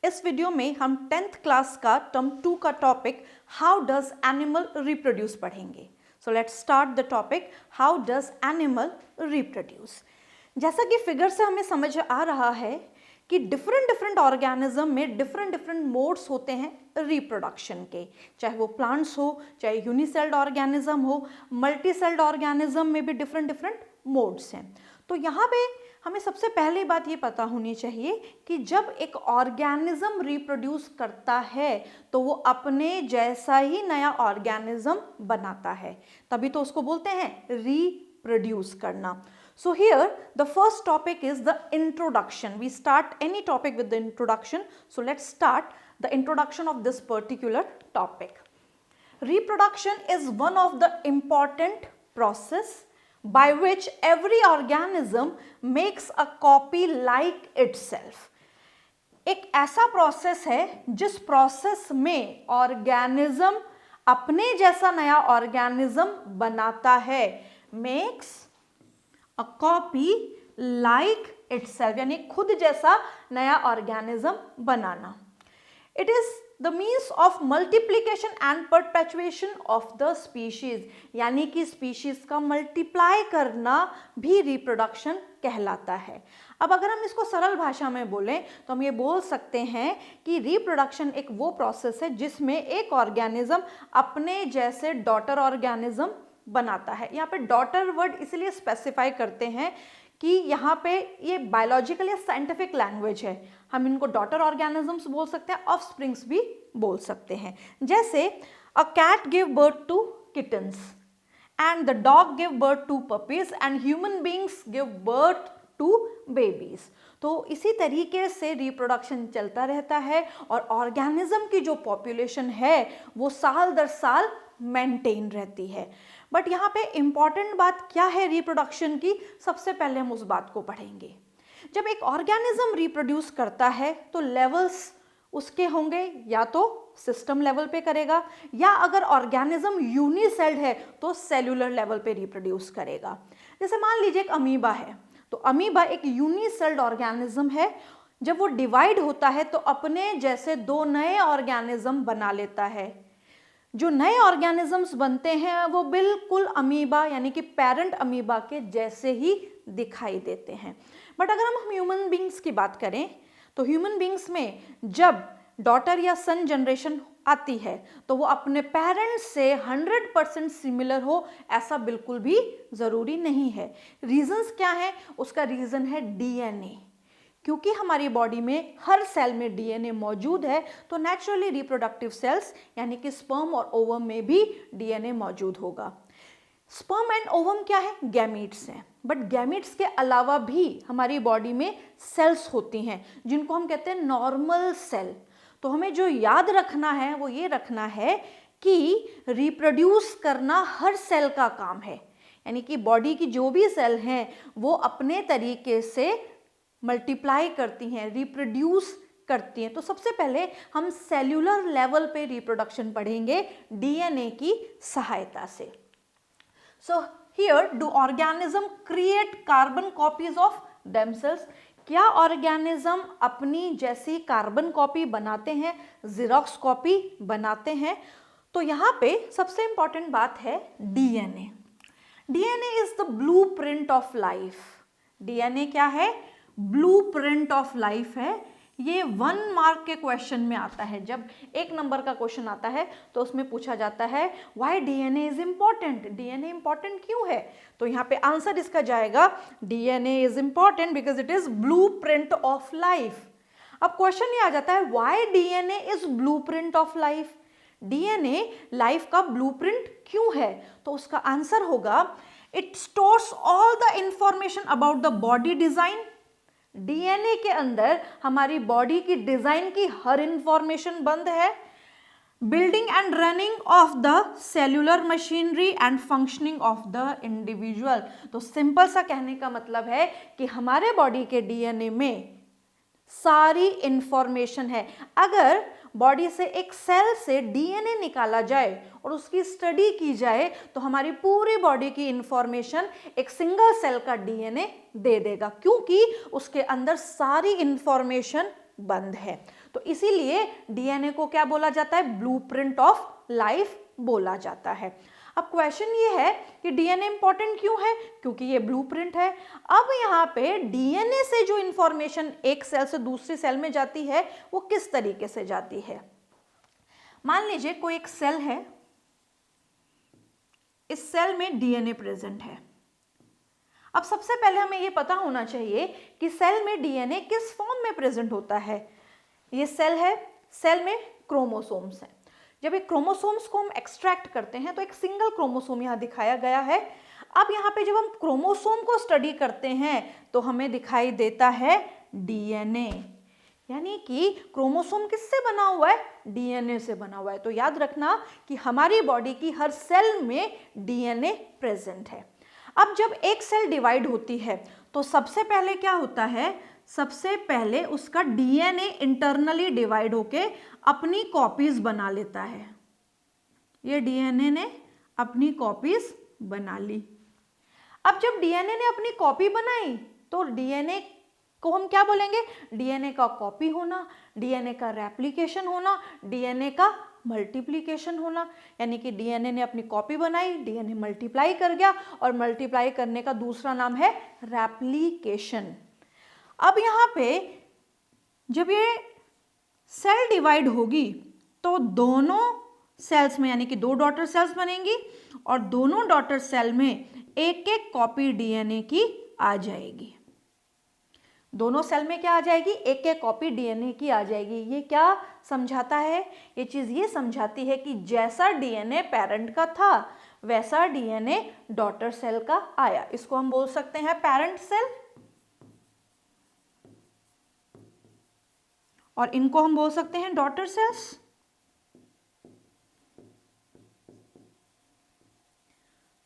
इस वीडियो में हम 10th क्लास का टर्म 2 का topic how does animal reproduce पढ़ेंगे। So let's start the topic how does animal reproduce. जैसा कि फिगर से हमें समझ आ रहा है कि डिफरेंट ऑर्गेनिज्म में डिफरेंट मोड्स होते हैं रिप्रोडक्शन के, चाहे वो प्लांट्स हो, चाहे यूनिसेल्ड ऑर्गेनिज्म हो, मल्टीसेल्ड ऑर्गेनिज्म में भी डिफरेंट मोड्स हैं। तो यहाँ पे हमें सबसे पहली बात ये पता होनी चाहिए कि जब एक ऑर्गेनिज्म रिप्रोड्यूस करता है तो वो अपने जैसा ही नया ऑर्गेनिज्म बनाता है, तभी तो उसको बोलते हैं रिप्रोड्यूस करना। So here the first topic is the introduction. We start any topic with the introduction. So let's start the introduction of this particular topic. Reproduction is one of the important process by which every organism makes a copy like itself. एक ऐसा process है जिस process में organism अपने जैसा नया organism बनाता है, makes a copy like itself, यानी खुद जैसा नया organism banana. It is the means of multiplication and perpetuation of the species, यानी कि स्पीशीज का मल्टीप्लाई करना भी रिप्रोडक्शन कहलाता है। अब अगर हम इसको सरल भाषा में बोलें तो हम ये बोल सकते हैं कि रिप्रोडक्शन एक वो प्रोसेस है जिसमें एक ऑर्गेनिज्म अपने जैसे डॉटर ऑर्गेनिज्म बनाता है। यहाँ पे डॉटर वर्ड इसलिए स्पेसिफाई करते हैं कि यहाँ पे ये बायोलॉजिकल या साइंटिफिक लैंग्वेज है, हम इनको डॉटर ऑर्गेनिजम्स बोल सकते हैं, ऑफस्प्रिंग्स भी बोल सकते हैं। जैसे a cat give birth to kittens and the dog give birth to puppies and human beings give birth to babies. तो इसी तरीके से रिप्रोडक्शन चलता रहता है और ऑर्गेनिज्म की जो पॉपुलेशन है वो साल दर साल मेंटेन रहती है। बट यहाँ पे इंपॉर्टेंट बात क्या है रिप्रोडक्शन की, सबसे पहले हम उस बात को पढ़ेंगे। जब एक ऑर्गेनिज्म रिप्रोड्यूस करता है तो लेवल्स उसके होंगे, या तो सिस्टम लेवल पे करेगा या अगर ऑर्गेनिज्म यूनिसेल्ड है तो सेल्यूलर लेवल पे रिप्रोड्यूस करेगा। जैसे मान लीजिए एक अमीबा है, तो अमीबा एक यूनिसेल्ड ऑर्गेनिज्म है। जब वो डिवाइड होता है तो अपने जैसे दो नए ऑर्गेनिज्म बना लेता है। जो नए ऑर्गेनिजम्स बनते हैं वो बिल्कुल अमीबा यानी कि पेरेंट अमीबा के जैसे ही दिखाई देते हैं। बट अगर हम ह्यूमन बींग्स की बात करें तो ह्यूमन बींग्स में जब डॉटर या सन जनरेशन आती है तो वो अपने पेरेंट्स से 100% सिमिलर हो ऐसा बिल्कुल भी ज़रूरी नहीं है। रीजंस क्या है? उसका रीज़न है डीएनए। क्योंकि हमारी बॉडी में हर सेल में डीएनए मौजूद है तो नेचुरली रिप्रोडक्टिव सेल्स यानी कि स्पर्म और ओवम में भी डीएनए मौजूद होगा। स्पर्म एंड ओवम क्या है? गैमीट्स हैं। बट गैमीट्स के अलावा भी हमारी बॉडी में सेल्स होती हैं जिनको हम कहते हैं नॉर्मल सेल। तो हमें जो याद रखना है वो ये रखना है कि रिप्रोड्यूस करना हर सेल का काम है, यानी कि बॉडी की जो भी सेल हैं वो अपने तरीके से मल्टीप्लाई करती हैं, रिप्रोड्यूस करती हैं। तो सबसे पहले हम सेल्यूलर लेवल पे रिप्रोडक्शन पढ़ेंगे डीएनए की सहायता से। So here do organism create carbon copies of themselves? क्या ऑर्गेनिज्म अपनी जैसी कार्बन कॉपी बनाते हैं, जेरोक्स कॉपी बनाते हैं? तो यहाँ पे सबसे इंपॉर्टेंट बात है DNA. DNA is the blueprint of life. DNA क्या है? ब्लूप्रिंट ऑफ लाइफ है। ये 1 मार्क के क्वेश्चन में आता है। जब 1 नंबर का क्वेश्चन आता है तो उसमें पूछा जाता है why DNA is important. DNA important क्यों है? तो यहाँ पे आंसर इसका जाएगा DNA is important because it is blueprint of life. अब क्वेश्चन ये आ जाता है why DNA is blueprint of life. DNA life का ब्लूप्रिंट क्यों है? तो उसका आंसर होगा it stores all the information about the body design. DNA के अंदर हमारी बॉडी की डिजाइन की हर इंफॉर्मेशन बंद है। Building and running of the cellular machinery and functioning of the individual. तो सिंपल सा कहने का मतलब है कि हमारे बॉडी के डीएनए में सारी इंफॉर्मेशन है। अगर बॉडी से एक सेल से डीएनए निकाला जाए और उसकी स्टडी की जाए तो हमारी पूरी बॉडी की इंफॉर्मेशन एक सिंगल सेल का डीएनए दे देगा, क्योंकि उसके अंदर सारी इंफॉर्मेशन बंद है। तो इसीलिए डीएनए को क्या बोला जाता है, ब्लूप्रिंट ऑफ लाइफ बोला जाता है। अब क्वेश्चन ये है कि डीएनए इंपॉर्टेंट क्यों है, क्योंकि ये ब्लूप्रिंट है। अब यहाँ पे डीएनए से जो इंफॉर्मेशन एक सेल से दूसरी सेल में जाती है वो किस तरीके से जाती है। मान लीजिए कोई एक सेल है, इस सेल में डीएनए प्रेजेंट है। अब सबसे पहले हमें ये पता होना चाहिए कि सेल में डीएनए किस फॉर्म में प्रेजेंट होता है। ये सेल है, सेल में क्रोमोसोम्स हैं। जब एक क्रोमोसोम्स को हम एक्सट्रैक्ट करते हैं तो एक सिंगल क्रोमोसोम यहाँ दिखाया गया है। अब यहाँ पे जब हम क्रोमोसोम को स्टडी करते हैं तो हमें दिखाई देता है डीएनए, यानी कि क्रोमोसोम किससे बना हुआ है, डीएनए से बना हुआ है। तो याद रखना कि हमारी बॉडी की हर सेल में डीएनए प्रेजेंट है। अब जब एक सेल डिवाइड होती है तो सबसे पहले क्या होता है, सबसे पहले उसका डीएनए इंटरनली डिवाइड होके अपनी कॉपीज बना लेता है। ये डीएनए ने अपनी कॉपीज बना ली। अब जब डीएनए ने अपनी कॉपी बनाई तो डीएनए को हम क्या बोलेंगे, डीएनए का कॉपी होना, डीएनए का रेप्लिकेशन होना, डीएनए का मल्टीप्लिकेशन होना। यानी कि डीएनए ने अपनी कॉपी बनाई, डीएनए मल्टीप्लाई कर गया और मल्टीप्लाई करने का दूसरा नाम है रेप्लिकेशन। अब यहाँ पे जब ये सेल डिवाइड होगी तो दोनों सेल्स में यानी कि 2 डॉटर सेल्स बनेंगी और दोनों डॉटर सेल में एक एक कॉपी डीएनए की आ जाएगी। दोनों सेल में क्या आ जाएगी, एक एक कॉपी डीएनए की आ जाएगी। ये क्या समझाता है, ये चीज ये समझाती है कि जैसा डीएनए पेरेंट का था वैसा डीएनए डॉटर सेल का आया। इसको हम बोल सकते हैं पेरेंट सेल और इनको हम बोल सकते हैं डॉटर सेल्स।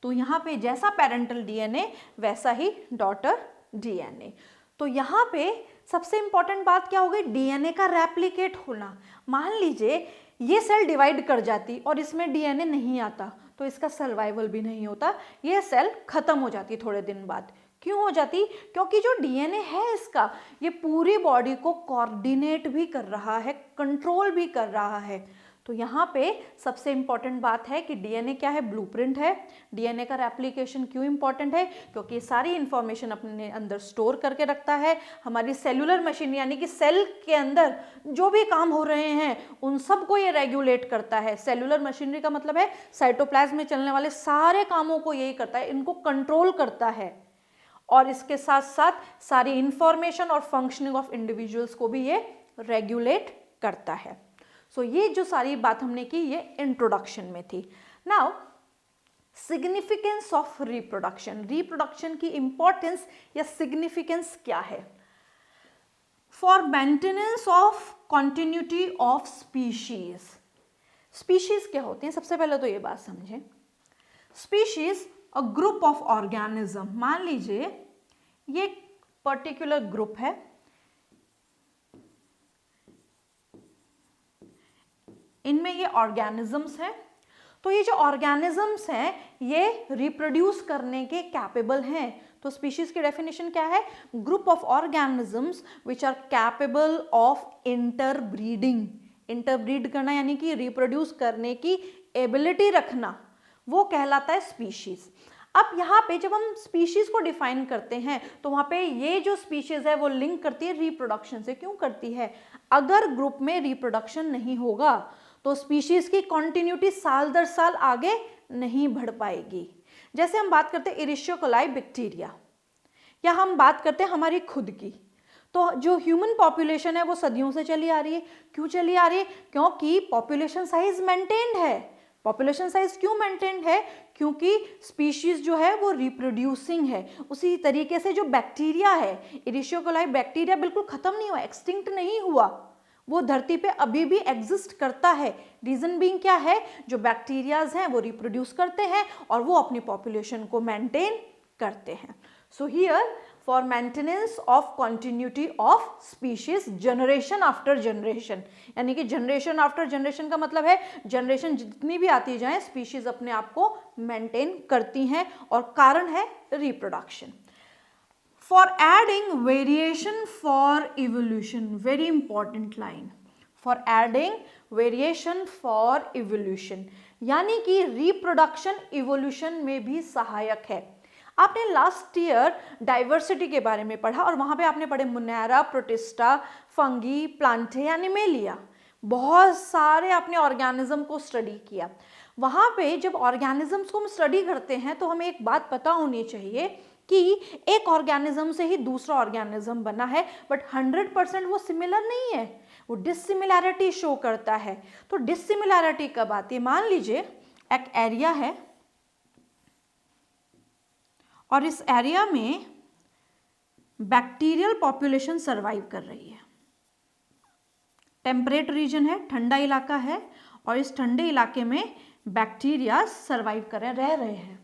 तो यहाँ पे जैसा पेरेंटल डीएनए वैसा ही डॉटर डीएनए। तो यहाँ पे सबसे इंपॉर्टेंट बात क्या हो गई, डीएनए का रेप्लिकेट होना। मान लीजिए ये सेल डिवाइड कर जाती और इसमें डीएनए नहीं आता तो इसका सर्वाइवल भी नहीं होता, ये सेल खत्म हो जाती थोड़े दिन बाद। क्यों हो जाती, क्योंकि जो डीएनए है इसका ये पूरी बॉडी को कोऑर्डिनेट भी कर रहा है, कंट्रोल भी कर रहा है। तो यहाँ पे सबसे इंपॉर्टेंट बात है कि डीएनए क्या है, ब्लूप्रिंट है। डीएनए का रेप्लिकेशन क्यों इंपॉर्टेंट है, क्योंकि सारी इंफॉर्मेशन अपने अंदर स्टोर करके रखता है। हमारी सेलुलर मशीन यानी कि सेल के अंदर जो भी काम हो रहे हैं उन सब को ये रेगुलेट करता है। सेलुलर मशीनरी का मतलब है साइटोप्लाज्म में चलने वाले सारे कामों को यही करता है, इनको कंट्रोल करता है और इसके साथ साथ सारी इंफॉर्मेशन और फंक्शनिंग ऑफ इंडिविजुअल्स को भी ये रेगुलेट करता है। सो ये जो सारी बात हमने की ये इंट्रोडक्शन में थी। Now significance of reproduction, reproduction की इंपॉर्टेंस या सिग्निफिकेंस क्या है। For maintenance of continuity of species. Species क्या होते हैं, सबसे पहले तो ये बात समझें। Species a group of organism. मान लीजिए ये पर्टिकुलर ग्रुप है, इनमें ये ऑर्गेनिजम्स हैं। तो ये जो ऑर्गेनिजम्स हैं ये रिप्रोड्यूस करने के कैपेबल हैं। तो स्पीशीज की डेफिनेशन क्या है, group of organisms which are capable of interbreeding. Interbreed करना यानी कि रिप्रोड्यूस करने की एबिलिटी रखना, वो कहलाता है स्पीशीज। अब यहाँ पे जब हम स्पीशीज को डिफाइन करते हैं तो वहाँ पे ये जो स्पीशीज है वो लिंक करती है रिप्रोडक्शन से। क्यों करती है, अगर ग्रुप में रिप्रोडक्शन नहीं होगा तो स्पीशीज की कॉन्टिन्यूटी साल दर साल आगे नहीं बढ़ पाएगी। जैसे हम बात करते हैं इरिशियो कोलाई बैक्टीरिया, या हम बात करते हैं हमारी खुद की, तो जो ह्यूमन पॉपुलेशन है वो सदियों से चली आ रही है। क्यों चली आ रही है, क्योंकि पॉपुलेशन साइज मेंटेन्ड है। पॉपुलेशन साइज क्यों मेंटेन्ड है, क्योंकि स्पीशीज जो है वो रिप्रोड्यूसिंग है। उसी तरीके से जो बैक्टीरिया है, इरिशियो कोलाई बैक्टीरिया बिल्कुल खत्म नहीं हुआ, एक्सटिंक्ट नहीं हुआ, वो धरती पे अभी भी एग्जिस्ट करता है। रीजन बीइंग क्या है, जो बैक्टीरियाज हैं वो रिप्रोड्यूस करते हैं और वो अपनी पॉपुलेशन को मेंटेन करते हैं। So here for maintenance of continuity of species generation after generation, यानी कि जनरेशन आफ्टर जनरेशन का मतलब है जनरेशन जितनी भी आती जाए स्पीशीज अपने आप को मेंटेन करती हैं और कारण है reproduction. For adding variation for evolution, very important line, for adding variation for evolution, यानी कि रिप्रोडक्शन इवोल्यूशन में भी सहायक है। आपने लास्ट ईयर डाइवर्सिटी के बारे में पढ़ा और वहाँ पे आपने पढ़े मुनेरा, प्रोटिस्टा, फंगी, प्लांटे, एनिमेलिया, बहुत सारे आपने ऑर्गेनिज्म को स्टडी किया। वहाँ पे जब ऑर्गेनिजम्स को हम स्टडी करते हैं तो हमें एक बात पता होनी चाहिए कि एक ऑर्गेनिज्म से ही दूसरा ऑर्गेनिज्म बना है, बट 100% वो सिमिलर नहीं है, वो डिसिमिलैरिटी शो करता है। तो डिसिमिलैरिटी कब आती है? मान लीजिए एक एरिया है और इस एरिया में बैक्टीरियल पॉपुलेशन सर्वाइव कर रही है, टेम्परेट रीजन है, ठंडा इलाका है, और इस ठंडे इलाके में बैक्टीरिया सर्वाइव कर रहे हैं, रह रहे हैं,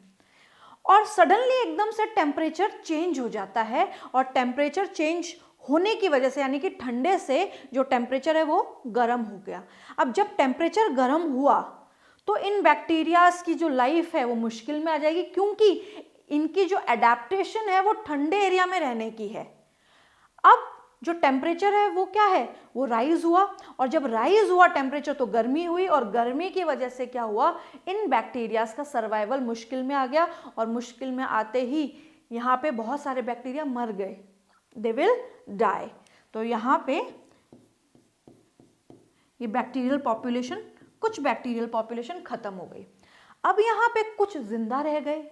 और सडनली एकदम से टेम्परेचर चेंज हो जाता है, और टेम्परेचर चेंज होने की वजह से, यानी कि ठंडे से जो टेम्परेचर है वो गर्म हो गया। अब जब टेम्परेचर गर्म हुआ तो इन बैक्टीरियाज की जो लाइफ है वो मुश्किल में आ जाएगी, क्योंकि इनकी जो एडेप्टेशन है वो ठंडे एरिया में रहने की है। अब जो टेम्परेचर है वो क्या है, वो राइज हुआ, और जब राइज हुआ टेम्परेचर तो गर्मी हुई, और गर्मी की वजह से क्या हुआ, इन बैक्टीरियाज का सर्वाइवल मुश्किल में आ गया, और मुश्किल में आते ही यहाँ पे बहुत सारे बैक्टीरिया मर गए, दे विल डाई। तो यहाँ पे ये बैक्टीरियल पॉपुलेशन, कुछ बैक्टीरियल पॉपुलेशन खत्म हो गई। अब यहाँ पे कुछ जिंदा रह गए।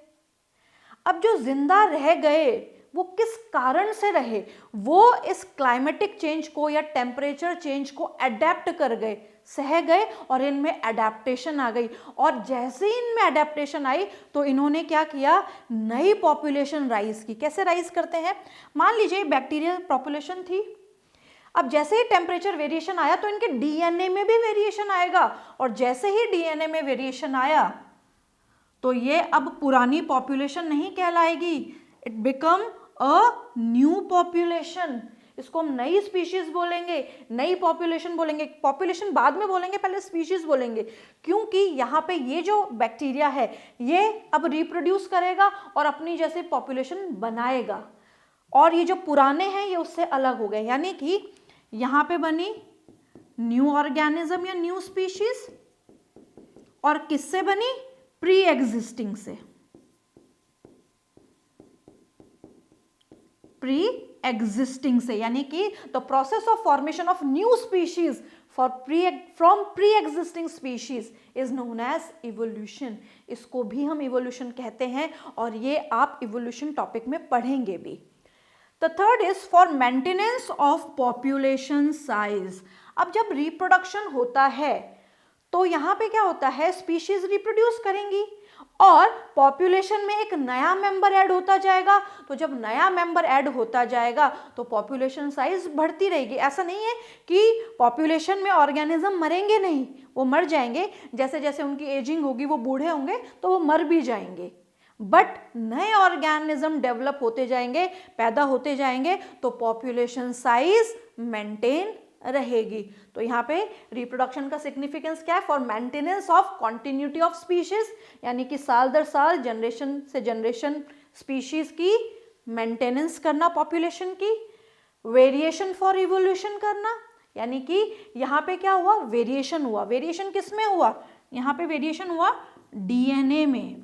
अब जो जिंदा रह गए वो किस कारण से रहे, वो इस क्लाइमेटिक चेंज को या टेम्परेचर चेंज को अडेप्ट कर गए, सह गए, और इनमें एडेप्टेशन आ गई। और जैसे ही इनमें एडेप्टेशन आई तो इन्होंने क्या किया, नई पॉपुलेशन राइज की। कैसे राइज करते हैं? मान लीजिए बैक्टीरियल पॉपुलेशन थी, अब जैसे ही टेम्परेचर वेरिएशन आया तो इनके डीएनए में भी वेरिएशन आएगा, और जैसे ही डीएनए में वेरिएशन आया तो ये अब पुरानी पॉपुलेशन नहीं कहलाएगी, it become a new population. इसको हम नई स्पीशीज बोलेंगे, नई पॉपुलेशन बोलेंगे। पॉपुलेशन बाद में बोलेंगे, पहले स्पीशीज बोलेंगे, क्योंकि यहाँ पे ये जो बैक्टीरिया है ये अब रिप्रोड्यूस करेगा और अपनी जैसे पॉपुलेशन बनाएगा, और ये जो पुराने हैं ये उससे अलग हो गए, यानी कि यहाँ पे बनी न्यू ऑर्गेनिज्म या न्यू स्पीशीज, और किससे बनी? प्री एग्जिस्टिंग से, प्री एग्जिस्टिंग से, यानी कि the process of formation of new species from pre existing species is known as evolution. इसको भी हम इवोल्यूशन कहते हैं, और ये आप इवोल्यूशन टॉपिक में पढ़ेंगे भी। The third is for maintenance of population size. अब जब रिप्रोडक्शन होता है तो यहाँ पे क्या होता है, स्पीशीज रिप्रोड्यूस करेंगी और पॉपुलेशन में एक नया मेंबर ऐड होता जाएगा। तो जब नया मेंबर ऐड होता जाएगा तो पॉपुलेशन साइज बढ़ती रहेगी। ऐसा नहीं है कि पॉपुलेशन में ऑर्गेनिज्म मरेंगे नहीं, वो मर जाएंगे, जैसे जैसे उनकी एजिंग होगी, वो बूढ़े होंगे तो वो मर भी जाएंगे, बट नए ऑर्गेनिज्म डेवलप होते जाएंगे, पैदा होते जाएंगे, तो पॉपुलेशन साइज मेंटेन रहेगी। तो यहाँ पे रिप्रोडक्शन का सिग्निफिकेंस क्या है? For maintenance of continuity of species, यानी कि साल दर साल, जनरेशन से जनरेशन स्पीशीज की मेंटेनेंस करना, पॉपुलेशन की। वेरिएशन फॉर इवोल्यूशन करना, यानी कि यहाँ पे क्या हुआ, वेरिएशन हुआ। वेरिएशन किस में हुआ? यहाँ पे वेरिएशन हुआ डीएनए में,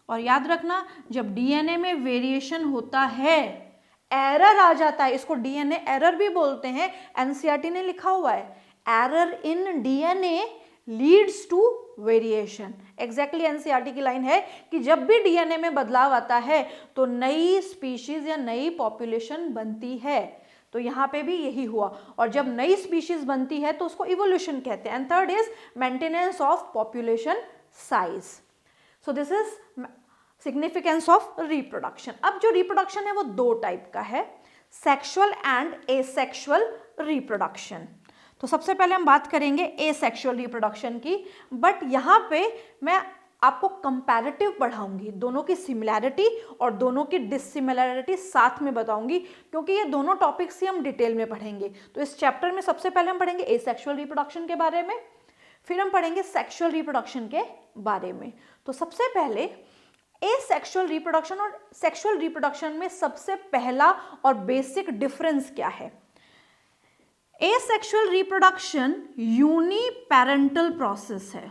और याद रखना जब डीएनए में वेरिएशन होता है एरर आ जाता है, इसको डीएनए एरर भी बोलते हैं, एनसीईआरटी ने लिखा हुआ है, error in DNA leads to variation. Exactly NCERT की लाइन है कि जब भी डीएनए में बदलाव आता है तो नई स्पीशीज या नई पॉपुलेशन बनती है। तो यहाँ पे भी यही हुआ, और जब नई स्पीशीज बनती है तो उसको इवोल्यूशन कहते हैं। And third is maintenance of population size. So this is significance of reproduction. अब जो रिप्रोडक्शन है वो दो टाइप का है, सेक्सुअल एंड एसेक्सुअल रिप्रोडक्शन। तो सबसे पहले हम बात करेंगे एसेक्सुअल रिप्रोडक्शन की, बट यहाँ पे मैं आपको कंपैरेटिव पढ़ाऊंगी, दोनों की सिमिलैरिटी और दोनों की डिसिमिलैरिटी साथ में बताऊंगी, क्योंकि ये दोनों टॉपिक्स ही हम डिटेल में पढ़ेंगे। तो इस चैप्टर में सबसे पहले हम पढ़ेंगे एसेक्सुअल रिप्रोडक्शन के बारे में, फिर हम पढ़ेंगे सेक्सुअल रिप्रोडक्शन के बारे में। तो सबसे पहले एसेक्सुअल रिप्रोडक्शन और सेक्सुअल रिप्रोडक्शन में सबसे पहला और बेसिक डिफरेंस क्या है? एसेक्सुअल रिप्रोडक्शन यूनिपेरेंटल प्रोसेस है।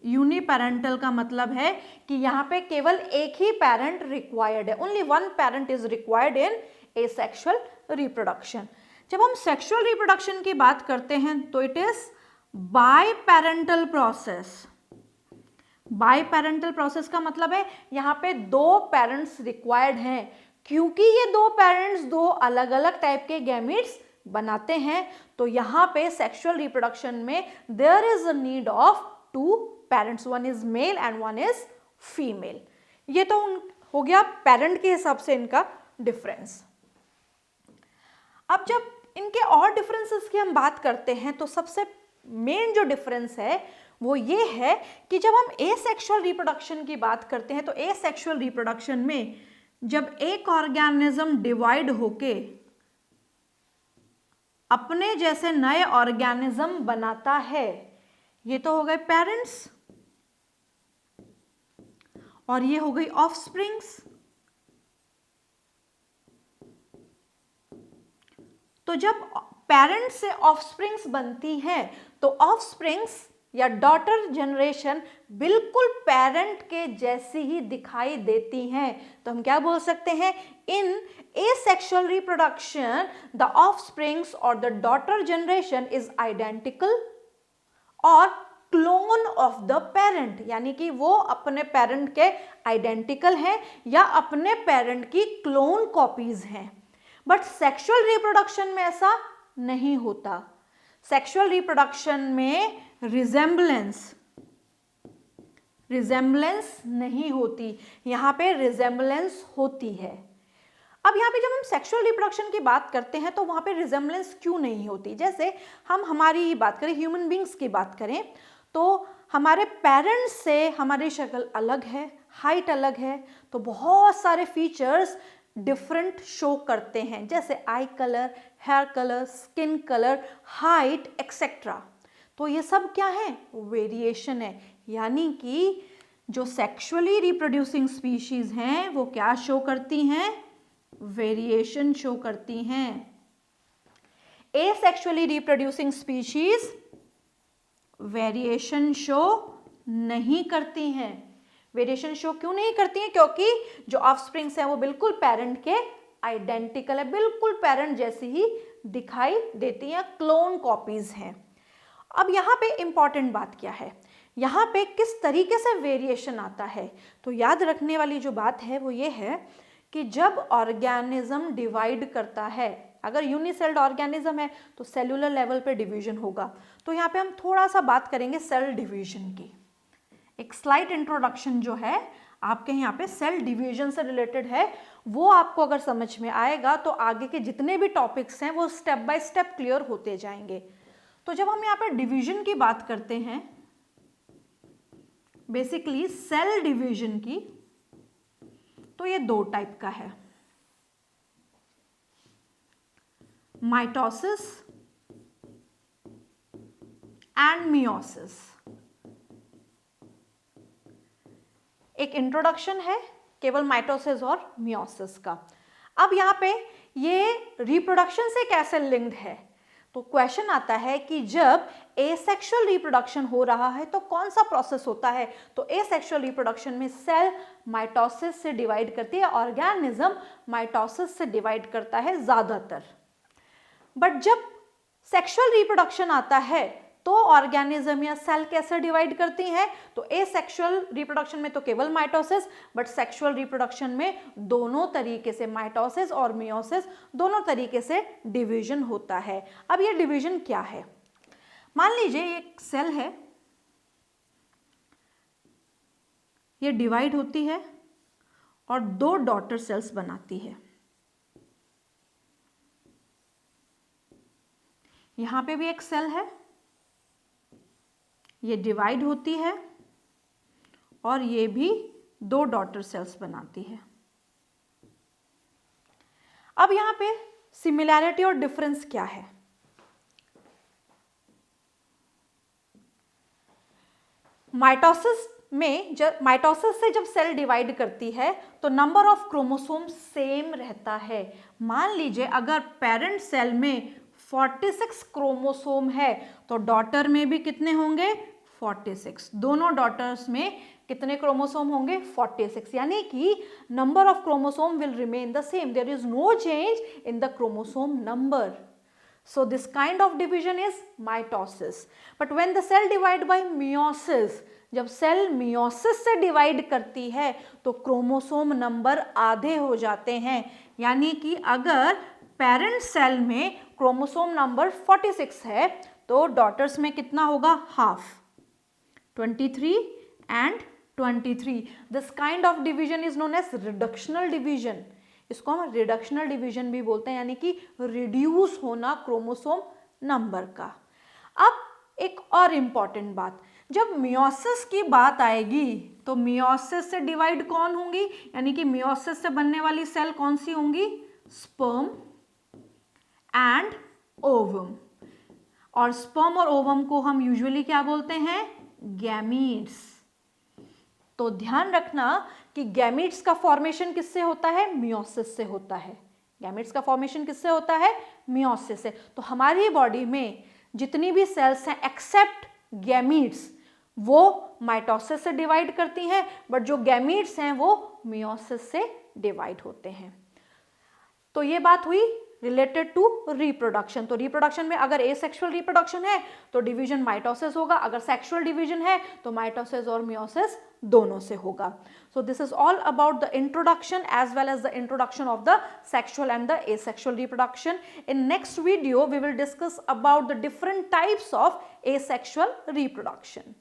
यूनिपेरेंटल का मतलब है कि यहां पे केवल एक ही पेरेंट रिक्वायर्ड है, only one parent is required in asexual reproduction. जब हम सेक्सुअल रिप्रोडक्शन की बात करते हैं तो it is biparental process. Biparental process का मतलब है यहां पे दो पेरेंट्स रिक्वायर्ड हैं, क्योंकि ये दो पेरेंट्स दो अलग अलग टाइप के गैमीट्स बनाते हैं, तो यहां पे सेक्सुअल रिप्रोडक्शन में there is a need of two parents, one is male and one is female. ये तो हो गया पेरेंट के हिसाब से इनका डिफरेंस। अब जब इनके और डिफरेंसेस की हम बात करते हैं तो सबसे मेन जो डिफरेंस है वो ये है कि जब हम एसेक्सुअल रिप्रोडक्शन की बात करते हैं तो एसेक्सुअल रिप्रोडक्शन में जब एक ऑर्गेनिज्म डिवाइड होके अपने जैसे नए ऑर्गेनिज्म बनाता है, ये तो हो गए पेरेंट्स और ये हो गई ऑफस्प्रिंग्स। तो जब पेरेंट से ऑफस्प्रिंग्स बनती हैं तो ऑफस्प्रिंग्स या डॉटर जनरेशन बिल्कुल पेरेंट के जैसी ही दिखाई देती हैं। तो हम क्या बोल सकते हैं? इन एसेक्सुअल रिप्रोडक्शन द ऑफस्प्रिंग्स और the daughter generation is identical और क्लोन ऑफ द पेरेंट, यानी कि वो अपने पेरेंट के आइडेंटिकल हैं या अपने पेरेंट की क्लोन कॉपीज हैं। बट सेक्सुअल रिप्रोडक्शन में ऐसा नहीं होता। सेक्सुअल रिप्रोडक्शन में रिजेम्बलेंस नहीं होती, यहां पे रिजेम्बलेंस होती है। अब यहाँ पे जब हम सेक्सुअल रिप्रोडक्शन की बात करते हैं तो वहां पे रिजेम्बलेंस क्यों नहीं होती? जैसे हम हमारी ही बात करें, ह्यूमन बींग्स की बात करें, तो हमारे पेरेंट्स से हमारी शक्ल अलग है, हाइट अलग है, तो बहुत सारे फीचर्स डिफरेंट शो करते हैं, जैसे eye colour, hair colour, skin colour, height etcetera. तो ये सब क्या है? वेरिएशन है। यानी कि जो सेक्सुअली रिप्रोड्यूसिंग स्पीशीज हैं वो क्या शो करती हैं? वेरिएशन शो करती हैं। Asexually reproducing species variation show नहीं करती हैं। वेरिएशन शो क्यों नहीं करती हैं? क्योंकि जो ऑफस्प्रिंग्स हैं वो बिल्कुल पेरेंट के आइडेंटिकल है, बिल्कुल पेरेंट जैसी ही दिखाई देती हैं, क्लोन कॉपीज हैं। अब यहाँ पे इंपॉर्टेंट बात क्या है? यहाँ पे किस तरीके से वेरिएशन आता है? तो याद रखने वाली जो बात है वो ये है कि जब ऑर्गेनिज्म डिवाइड करता है, अगर यूनिसेल्ड ऑर्गेनिज्म है तो सेलुलर लेवल पे डिवीजन होगा। तो यहाँ पे हम थोड़ा सा बात करेंगे सेल डिवीजन की। एक स्लाइट इंट्रोडक्शन जो है आपके यहाँ पे सेल डिवीजन से रिलेटेड है, वो आपको अगर समझ में आएगा तो आगे के जितने भी टॉपिक्स हैं वो स्टेप बाय स्टेप क्लियर होते जाएंगे। तो जब हम यहाँ पे डिवीजन की बात करते हैं, बेसिकली सेल डिवीजन की, तो ये दो टाइप का है, माइटोसिस एंड मियोसिस। एक इंट्रोडक्शन है केवल माइटोसिस और मियोसिस का। अब यहाँ पे ये रिप्रोडक्शन से कैसे लिंक्ड है? तो क्वेश्चन आता है कि जब एसेक्सुअल रिप्रोडक्शन हो रहा है तो कौन सा प्रोसेस होता है? तो एसेक्सुअल रिप्रोडक्शन में सेल माइटोसिस से डिवाइड करती है, ऑर्गेनिज्म माइटोसिस से डिवाइड करता है ज्यादातर। बट जब सेक्सुअल रिप्रोडक्शन आता है तो ऑर्गेनिज्म या सेल कैसे डिवाइड करती हैं? तो एसेक्सुअल रिप्रोडक्शन में तो केवल माइटोसिस, बट सेक्सुअल रिप्रोडक्शन में दोनों तरीके से, माइटोसिस और मियोसिस दोनों तरीके से डिवीजन होता है। अब ये डिवीजन क्या है? मान लीजिए एक सेल है, ये डिवाइड होती है और दो डॉटर सेल्स बनाती है। यहां पे भी एक सेल है, ये डिवाइड होती है और ये भी दो डॉटर सेल्स बनाती है। अब यहां पे सिमिलैरिटी और डिफरेंस क्या है? माइटोसिस में जब माइटोसिस से जब सेल डिवाइड करती है तो नंबर ऑफ क्रोमोसोम सेम रहता है। मान लीजिए अगर पेरेंट सेल में 46 क्रोमोसोम है तो डॉटर में भी कितने होंगे? 46। दोनों डॉटर्स में कितने क्रोमोसोम होंगे? 46। यानी कि number of chromosome will remain the same, there is no change in the chromosome number. So this kind of division is mitosis. But when the cell divide by meiosis, जब cell meiosis से divide करती है तो chromosome number आधे हो जाते हैं. यानी कि अगर पेरेंट सेल में क्रोमोसोम नंबर 46 है तो डॉटर्स में कितना होगा? Half, 23 and 23. This kind of division is known as reductional division. इसको हम रिडक्शनल डिवीजन भी बोलते हैं, यानी कि रिड्यूस होना क्रोमोसोम नंबर का. अब एक और इम्पॉर्टेंट बात, जब मियोसिस की बात आएगी तो मियोसिस से डिवाइड कौन होंगी? यानी कि मियोसिस से बनने वाली सेल कौन सी होंगी? Sperm and ovum. और स्पर्म और ओवम को हम यूजुअली क्या बोलते हैं? गैमीट्स. तो ध्यान रखना कि गैमीट्स का फॉर्मेशन किससे होता है? मियोसिस से होता है. गैमीट्स का फॉर्मेशन किससे होता है? मियोसिस से. तो हमारी बॉडी में जितनी भी सेल्स हैं एक्सेप्ट गैमीट्स वो माइटोसिस से डिवाइड करती हैं, बट जो गैमीट्स हैं वो मियोसिस से डिवाइड होते हैं. तो ये बात हुई रिलेटेड टू रिप्रोडक्शन. तो रिप्रोडक्शन में अगर एसेक्सुअल रिप्रोडक्शन है तो डिवीजन माइटोसिस होगा, अगर सेक्सुअल डिवीजन है तो माइटोसिस और मियोसिस दोनों से होगा. So this is all about the introduction as well as the introduction of the sexual and the asexual reproduction. In next video we will discuss about the different types of asexual reproduction.